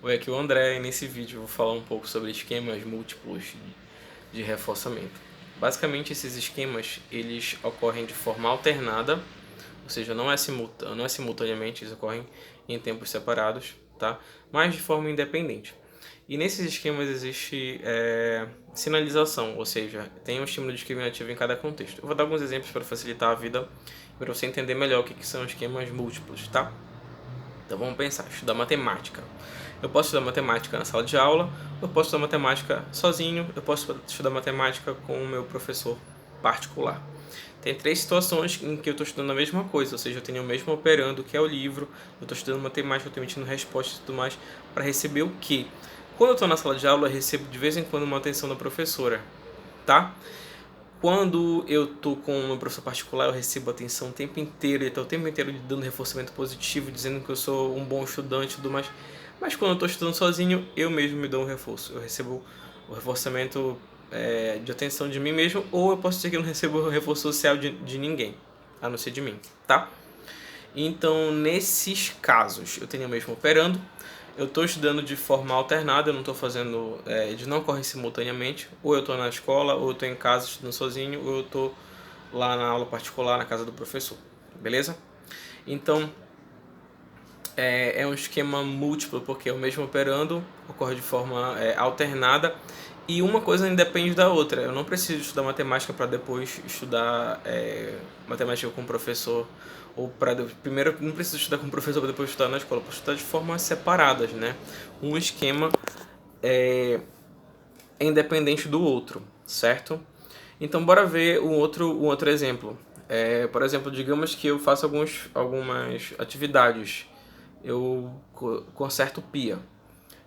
Oi, aqui é o André e nesse vídeo eu vou falar um pouco sobre esquemas múltiplos de reforçamento. Basicamente esses esquemas eles ocorrem de forma alternada, ou seja, não é simultaneamente, eles ocorrem em tempos separados, tá? Mas de forma independente. E nesses esquemas existe sinalização, ou seja, tem um estímulo discriminativo em cada contexto. Eu vou dar alguns exemplos para facilitar a vida, para você entender melhor o que são esquemas múltiplos, tá? Então vamos pensar, estudar matemática. Eu posso estudar matemática na sala de aula, eu posso estudar matemática sozinho, eu posso estudar matemática com o meu professor particular. Tem três situações em que eu estou estudando a mesma coisa, ou seja, eu tenho o mesmo operando, que é o livro, eu estou estudando matemática, eu estou emitindo respostas e tudo mais, para receber o quê? Quando eu estou na sala de aula, eu recebo de vez em quando uma atenção da professora, tá? Quando eu tô com o meu professor particular, eu recebo atenção o tempo inteiro, ele tá o tempo inteiro dando reforçamento positivo, dizendo que eu sou um bom estudante e tudo mais. Mas quando eu tô estudando sozinho, eu mesmo me dou um reforço. Eu recebo o reforçamento de atenção de mim mesmo, ou eu posso dizer que eu não recebo o reforço social de ninguém, a não ser de mim, tá? Então, nesses casos, eu tenho o mesmo operando. Eu estou estudando de forma alternada, eu não estou fazendo, eles não ocorrem simultaneamente. Ou eu estou na escola, ou eu estou em casa estudando sozinho, ou eu estou lá na aula particular, na casa do professor. Beleza? Então, é um esquema múltiplo, porque é o mesmo operando, ocorre de forma alternada, e uma coisa independe da outra. Eu não preciso estudar matemática para depois estudar matemática com o professor, ou para primeiro não preciso estudar com o professor para depois estudar na escola, eu posso estudar de formas separadas, né? Um esquema é independente do outro, certo? Então bora ver um outro exemplo. Por exemplo, digamos que eu faço algumas atividades. Eu conserto pia.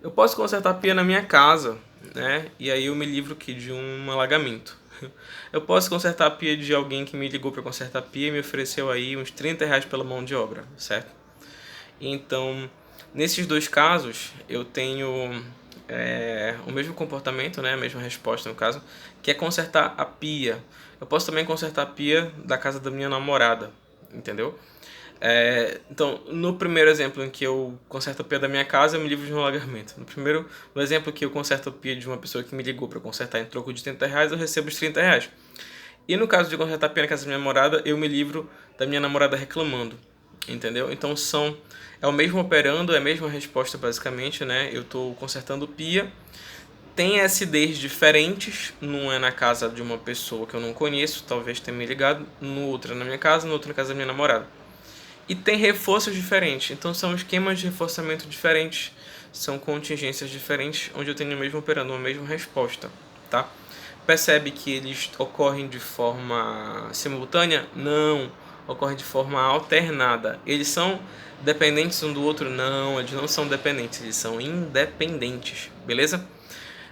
Eu posso consertar pia na minha casa, né? E aí eu me livro aqui de um alagamento. Eu posso consertar a pia de alguém que me ligou para consertar a pia e me ofereceu aí uns R$ 30 pela mão de obra, certo? Então, nesses dois casos, eu tenho o mesmo comportamento, né, a mesma resposta no caso, que é consertar a pia. Eu posso também consertar a pia da casa da minha namorada, entendeu? Então, no primeiro exemplo em que eu conserto a pia da minha casa, eu me livro de um alagamento. No exemplo que eu conserto a pia de uma pessoa que me ligou para consertar em troco de R$ 30, eu recebo os R$ 30. E no caso de consertar a pia na casa da minha namorada, eu me livro da minha namorada reclamando, entendeu? Então é o mesmo operando, é a mesma resposta basicamente, né? Eu estou consertando pia, tem SDs diferentes, num é na casa de uma pessoa que eu não conheço, talvez tenha me ligado, no outro é na minha casa, no outro na casa da minha namorada. E tem reforços diferentes, então são esquemas de reforçamento diferentes, são contingências diferentes, onde eu tenho o mesmo operando, a mesma resposta, tá? Percebe que eles ocorrem de forma simultânea? Não, ocorrem de forma alternada. Eles são dependentes um do outro? Não, eles não são dependentes, eles são independentes, beleza?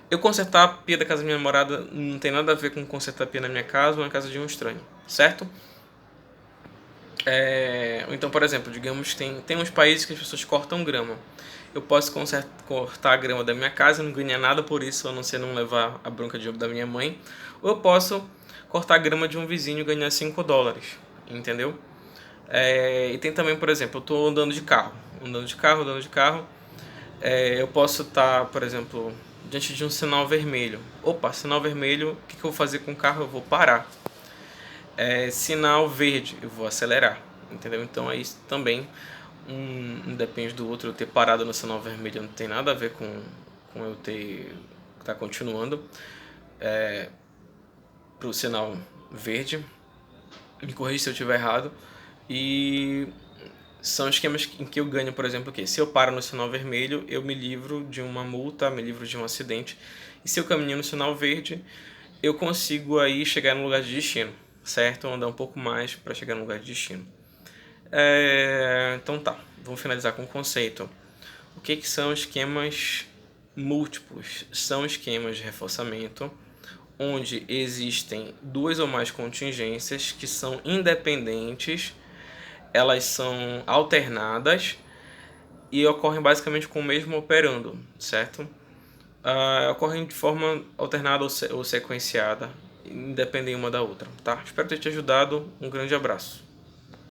Eu consertar a pia da casa da minha namorada não tem nada a ver com consertar a pia na minha casa ou na casa de um estranho, certo? Então, por exemplo, digamos que tem uns países que as pessoas cortam grama. Eu posso cortar a grama da minha casa, não ganhar nada por isso, a não ser não levar a bronca da minha mãe. Ou eu posso cortar a grama de um vizinho e ganhar US$ 5, entendeu? E tem também, por exemplo, eu estou andando de carro. Eu posso estar, por exemplo, diante de um sinal vermelho. Opa, sinal vermelho, o que eu vou fazer com o carro? Eu vou parar. Sinal verde, eu vou acelerar, entendeu? Então aí também um depende do outro. Eu ter parado no sinal vermelho não tem nada a ver com eu ter tá continuando pro sinal verde. Me corrija se eu estiver errado. E são esquemas em que eu ganho, por exemplo, que se eu paro no sinal vermelho, eu me livro de uma multa, me livro de um acidente. E se eu caminho no sinal verde, eu consigo aí chegar no lugar de destino, certo? Andar um pouco mais para chegar no lugar de destino. Então tá, vamos finalizar com o conceito. O que são esquemas múltiplos? São esquemas de reforçamento onde existem duas ou mais contingências que são independentes, elas são alternadas e ocorrem basicamente com o mesmo operando, certo? Ocorrem de forma alternada ou sequenciada, independem uma da outra, tá? Espero ter te ajudado. Um grande abraço.